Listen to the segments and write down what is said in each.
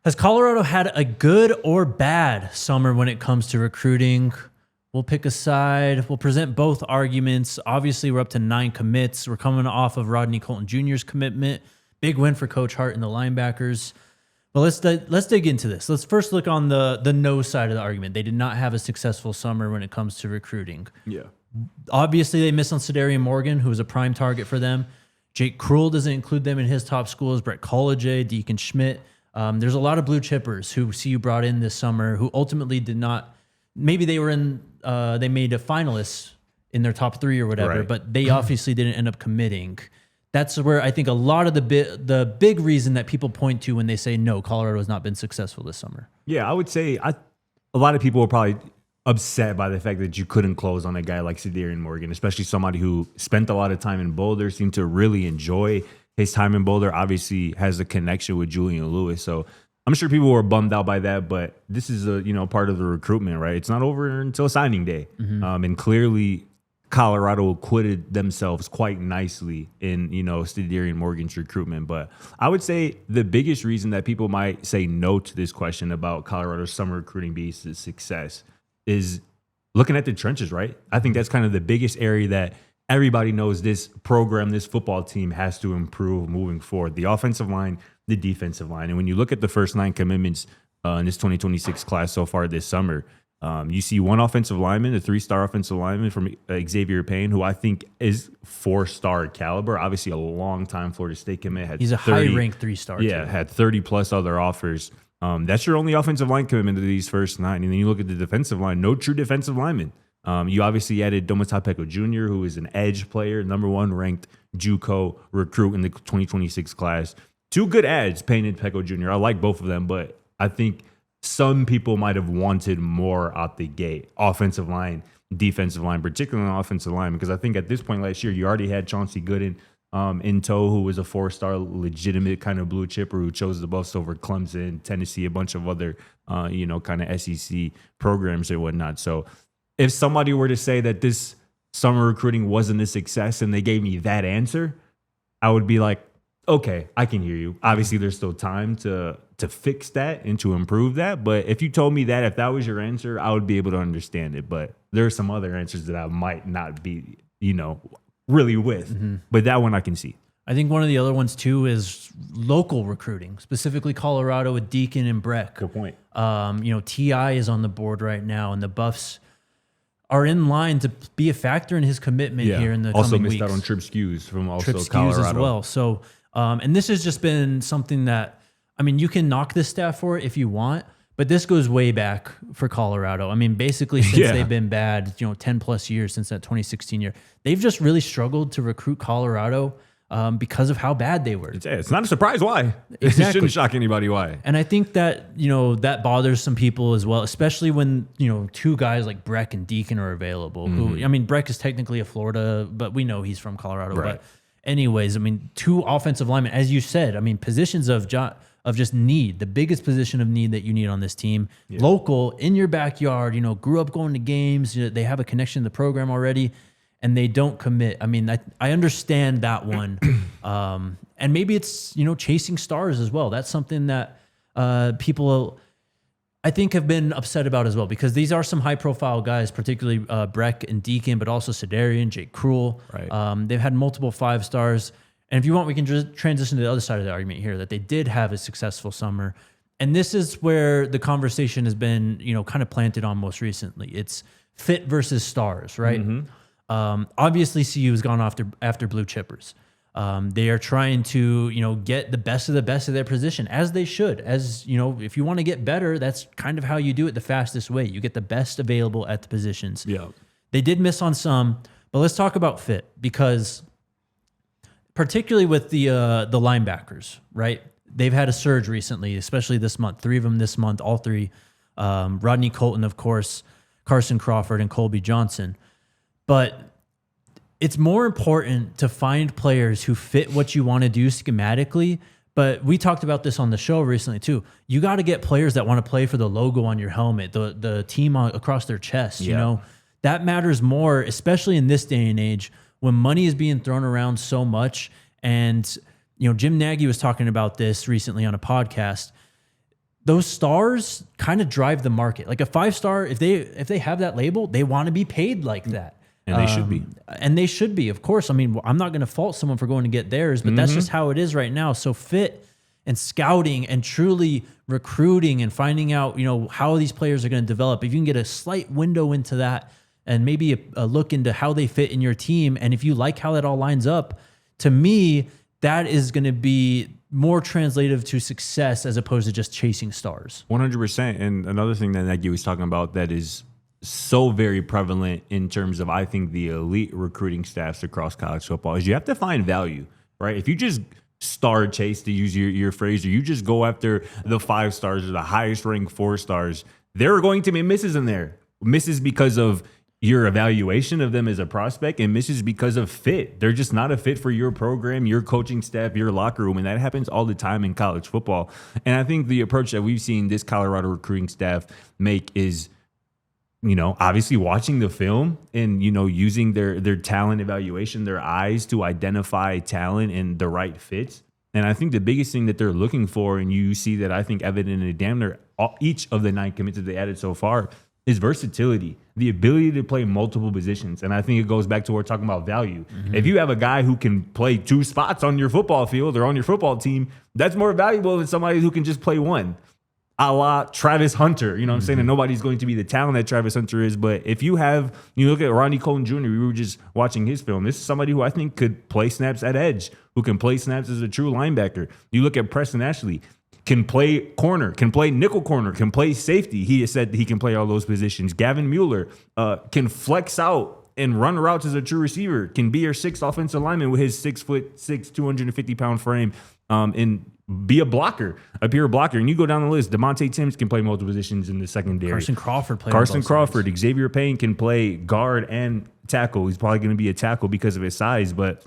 Has Colorado had a good or bad summer when it comes to recruiting? We'll pick a side. We'll present both arguments. Obviously, we're up to 9 commits. We're coming off of Rodney Colton Jr.'s commitment. Big win for Coach Hart and the linebackers. But let's dig into this. Let's first look on the no side of the argument. They did not have a successful summer when it comes to recruiting. Yeah. Obviously, they missed on Cederian Morgan, who was a prime target for them. Jake Krull doesn't include them in his top schools. Brett College, Deacon Schmidt. There's a lot of blue chippers who CU brought in this summer who ultimately did not. Maybe they were in. They made a finalist in their top 3 or whatever, right. But they obviously didn't end up committing. That's where I think a lot of the big reason that people point to when they say no, Colorado has not been successful this summer. Yeah, I would say a lot of people were probably upset by the fact that you couldn't close on a guy like Cederian Morgan, especially somebody who spent a lot of time in Boulder, seemed to really enjoy his time in Boulder. Obviously has a connection with Julian Lewis, so I'm sure people were bummed out by that. But this is a part of the recruitment, right? It's not over until signing day, and clearly Colorado acquitted themselves quite nicely in Cederian Morgan's recruitment. But I would say the biggest reason that people might say no to this question about Colorado's summer recruiting being a success is looking at the trenches, right? I think that's kind of the biggest area that everybody knows this program, this football team has to improve moving forward. The offensive line, the defensive line. And when you look at the first 9 commitments in this 2026 class so far this summer, you see one offensive lineman, a 3-star offensive lineman from Xavier Payne, who I think is 4-star caliber. Obviously a long-time Florida State commit. He's a high-ranked 3-star. Yeah, too. had 30-plus other offers. That's your only offensive line commitment to these first 9. And then you look at the defensive line, no true defensive lineman. You obviously added Domata Peko Jr., who is an edge player, #1 ranked JUCO recruit in the 2026 class. 2 good adds, Payne and Peko Jr. I like both of them, but I think some people might have wanted more out the gate. Offensive line, defensive line, particularly on offensive line, because I think at this point last year, you already had Chauncey Gooden in tow, who was a 4-star legitimate kind of blue chipper who chose the Buffs over Clemson, Tennessee, a bunch of other, kind of SEC programs and whatnot. So if somebody were to say that this summer recruiting wasn't a success and they gave me that answer, I would be like, okay, I can hear you. Obviously, there's still time to fix that and to improve that. But if you told me that, if that was your answer, I would be able to understand it. But there are some other answers that I might not be, really with. Mm-hmm. But that one I can see. I think one of the other ones, too, is local recruiting, specifically Colorado with Deacon and Breck. Good point. T.I. is on the board right now, and the Buffs are in line to be a factor in his commitment here in the also coming missed weeks. out on Trip Skews from also Trip Skews Colorado as well. So, and this has just been something that, you can knock this staff for it if you want, but this goes way back for Colorado. Basically since they've been bad, 10 plus years since that 2016 year, they've just really struggled to recruit Colorado because of how bad they were. It's not a surprise why. Exactly. It shouldn't shock anybody why. And I think that, that bothers some people as well, especially when, 2 guys like Breck and Deacon are available. Mm-hmm. Who, Breck is technically a Florida, but we know he's from Colorado. Right. But anyways, 2 offensive linemen, as you said, positions of just need, the biggest position of need that you need on this team. Yeah. Local, in your backyard, grew up going to games. They have a connection to the program already, and they don't commit. I understand that one. And maybe it's, chasing stars as well. That's something that people, I think, have been upset about as well, because these are some high-profile guys, particularly Breck and Deacon, but also Cederian, Jake Krull. Right. They've had multiple 5-stars. And if you want, we can just transition to the other side of the argument here, that they did have a successful summer. And this is where the conversation has been, kind of planted on most recently. It's fit versus stars, right? Mm-hmm. Obviously, CU has gone after blue chippers. They are trying to, get the best of their position, as they should. As, if you want to get better, that's kind of how you do it the fastest way. You get the best available at the positions. Yeah. They did miss on some, but let's talk about fit, because particularly with the linebackers, right? They've had a surge recently, especially this month. 3 of them this month, all 3. Rodney Colton, of course, Carson Crawford, and Colby Johnson. But it's more important to find players who fit what you want to do schematically. But we talked about this on the show recently too. You got to get players that want to play for the logo on your helmet, the team across their chest. Yeah. That matters more, especially in this day and age when money is being thrown around so much. And Jim Nagy was talking about this recently on a podcast. those stars kind of drive the market. Like a 5-star, if they have that label, they want to be paid like that. And they should be. And they should be, of course. I mean, I'm not going to fault someone for going to get theirs, but that's just how it is right now. So fit and scouting and truly recruiting and finding out, how these players are going to develop. If you can get a slight window into that and maybe a look into how they fit in your team, and if you like how that all lines up, to me, that is going to be more translative to success as opposed to just chasing stars. 100%. And another thing that Nagy was talking about that is so very prevalent in terms of, I think, the elite recruiting staffs across college football is you have to find value, right? If you just star chase, to use your phrase, or you just go after the 5 stars or the highest ranked 4 stars, there are going to be misses in there. Misses because of your evaluation of them as a prospect, and misses because of fit. They're just not a fit for your program, your coaching staff, your locker room. And that happens all the time in college football. And I think the approach that we've seen this Colorado recruiting staff make is, obviously watching the film and, using their talent evaluation, their eyes to identify talent and the right fits. And I think the biggest thing that they're looking for, and you see that I think evident in damn near each of the 9 commits that they added so far, is versatility, the ability to play multiple positions. And I think it goes back to what we're talking about value. If you have a guy who can play 2 spots on your football field or on your football team, that's more valuable than somebody who can just play one. A la Travis Hunter, you know what I'm saying? And nobody's going to be the talent that Travis Hunter is. But if you look at Rodney Colton Jr., we were just watching his film. This is somebody who I think could play snaps at edge, who can play snaps as a true linebacker. You look at Preston Ashley, can play corner, can play nickel corner, can play safety. He has said he can play all those positions. Gavin Mueller can flex out and run routes as a true receiver, can be your 6th offensive lineman with his 6'6", 250-pound frame, and be a blocker, a pure blocker. And you go down the list, DeMonte Timms can play multiple positions in the secondary. Carson Crawford Xavier Payne can play guard and tackle. He's probably going to be a tackle because of his size, but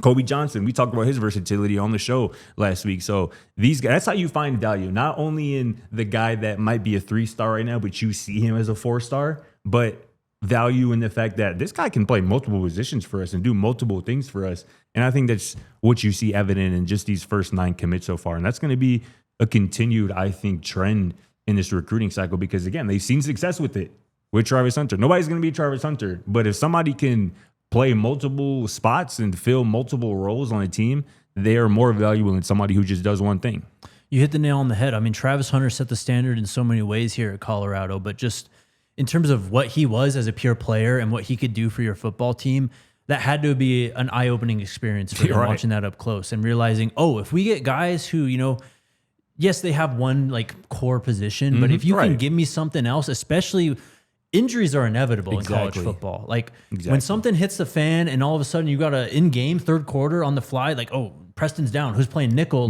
Kobe Johnson, we talked about his versatility on the show last week. So these guys, that's how you find value, not only in the guy that might be a 3-star right now, but you see him as a 4-star, but value in the fact that this guy can play multiple positions for us and do multiple things for us. And I think that's what you see evident in just these first 9 commits so far. And that's going to be a continued, I think, trend in this recruiting cycle because, again, they've seen success with it with Travis Hunter. Nobody's going to be Travis Hunter, but if somebody can play multiple spots and fill multiple roles on a team, they are more valuable than somebody who just does one thing. You hit the nail on the head. I mean, Travis Hunter set the standard in so many ways here at Colorado, but just in terms of what he was as a pure player and what he could do for your football team, that had to be an eye-opening experience for them watching that up close and realizing, if we get guys who, yes, they have one core position, but if you can give me something else, especially injuries are inevitable in college football. When something hits the fan and all of a sudden you got a in-game 3rd quarter on the fly, Preston's down, who's playing nickel,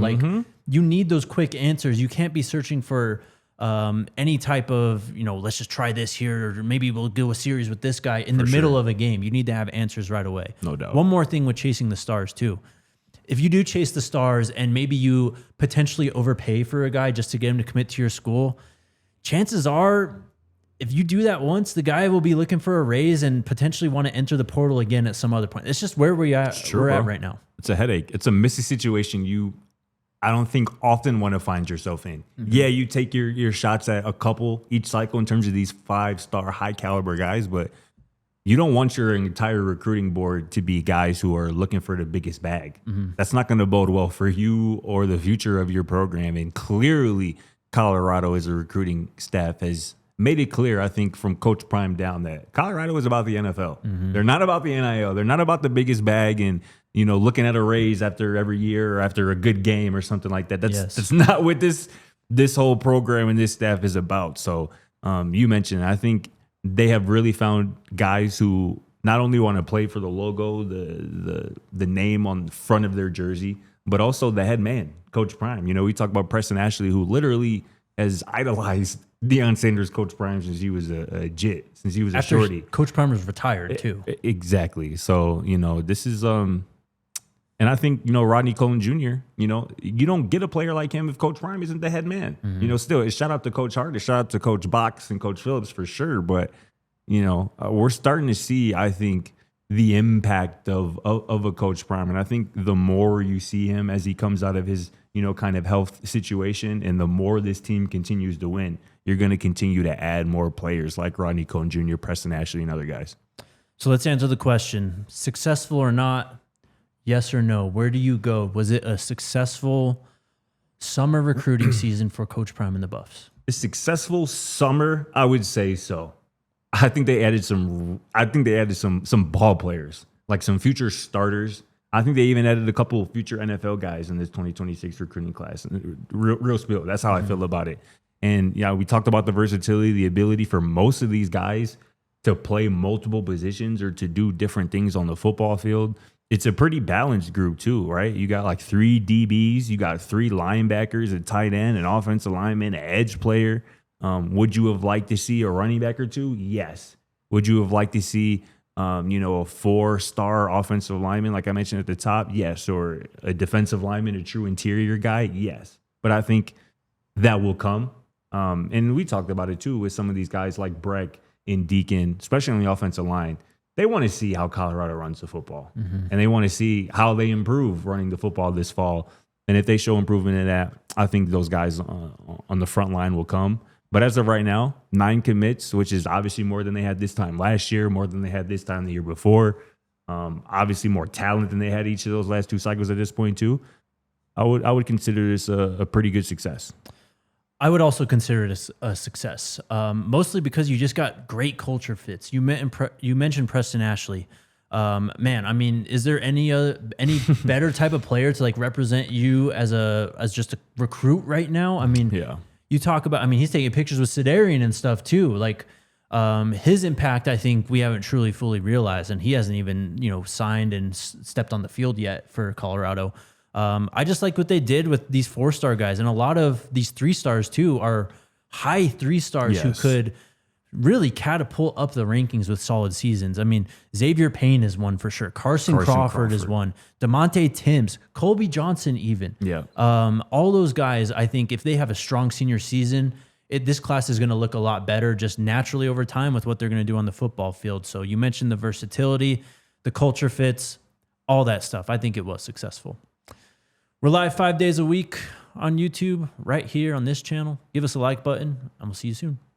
you need those quick answers. You can't be searching for any type of, let's just try this here, or maybe we'll do a series with this guy in the middle of a game. You need to have answers right away. No doubt. One more thing with chasing the stars too. If you do chase the stars and maybe you potentially overpay for a guy just to get him to commit to your school, chances are if you do that once, the guy will be looking for a raise and potentially want to enter the portal again at some other point. It's just where we're at right now. It's a headache. It's a messy situation I don't think often want to find yourself in. Yeah, you take your shots at a couple each cycle in terms of these 5-star high caliber guys, but you don't want your entire recruiting board to be guys who are looking for the biggest bag. That's not going to bode well for you or the future of your program. And clearly Colorado as a recruiting staff has made it clear, I think, from Coach Prime down that Colorado is about the NFL. They're not about the NIL. They're not about the biggest bag and, looking at a raise after every year or after a good game or something like that. That's not what this whole program and this staff is about. So you mentioned, I think they have really found guys who not only want to play for the logo, the name on the front of their jersey, but also the head man, Coach Prime. We talk about Preston Ashley, who literally has idolized Deion Sanders, Coach Prime, since he was a jit, since he was a shorty. Coach Prime was retired too. Exactly. So, this is and I think, Rodney Colton Jr., you don't get a player like him if Coach Prime isn't the head man. Still, it's shout out to Coach Hart, it's shout out to Coach Box and Coach Phillips for sure. But, we're starting to see, I think, the impact of a Coach Prime. And I think the more you see him as he comes out of his, kind of health situation. And the more this team continues to win, you're going to continue to add more players like Rodney Colton Jr., Preston Ashley, and other guys. So let's answer the question. Successful or not, yes or no? Where do you go? Was it a successful summer recruiting season for Coach Prime and the Buffs? A successful summer, I would say so. I think they added some ball players, like some future starters. I think they even added a couple of future NFL guys in this 2026 recruiting class. Real spill. That's how I feel about it. And yeah, we talked about the versatility, the ability for most of these guys to play multiple positions or to do different things on the football field. It's a pretty balanced group too, right? You got like 3 DBs, you got 3 linebackers, a tight end, an offensive lineman, an edge player. Would you have liked to see a running back or 2? Yes. Would you have liked to see, a 4-star offensive lineman, like I mentioned at the top? Yes. Or a defensive lineman, a true interior guy? Yes. But I think that will come. And we talked about it too with some of these guys like Breck and Deacon, especially on the offensive line. They want to see how Colorado runs the football. And they want to see how they improve running the football this fall. And if they show improvement in that, I think those guys on the front line will come. But as of right now, 9 commits, which is obviously more than they had this time last year, more than they had this time the year before. Obviously more talent than they had each of those last 2 cycles at this point too. I would consider this a pretty good success. I would also consider it a success, mostly because you just got great culture fits. You mentioned Preston Ashley. Man, I mean, is there any better type of player to like represent you as just a recruit right now? I mean, yeah. You talk about. I mean, he's taking pictures with Cederian and stuff too. Like his impact, I think we haven't truly fully realized, and he hasn't even signed and stepped on the field yet for Colorado. I just like what they did with these 4-star guys. And a lot of these 3-stars too are high 3-stars who could really catapult up the rankings with solid seasons. I mean, Xavier Payne is one for sure. Carson Crawford is one. DeMonte Timms, Colby Johnson even. Yeah. All those guys, I think if they have a strong senior season, this class is going to look a lot better just naturally over time with what they're going to do on the football field. So you mentioned the versatility, the culture fits, all that stuff. I think it was successful. We're live 5 days a week on YouTube, right here on this channel. Give us a like button, and we'll see you soon.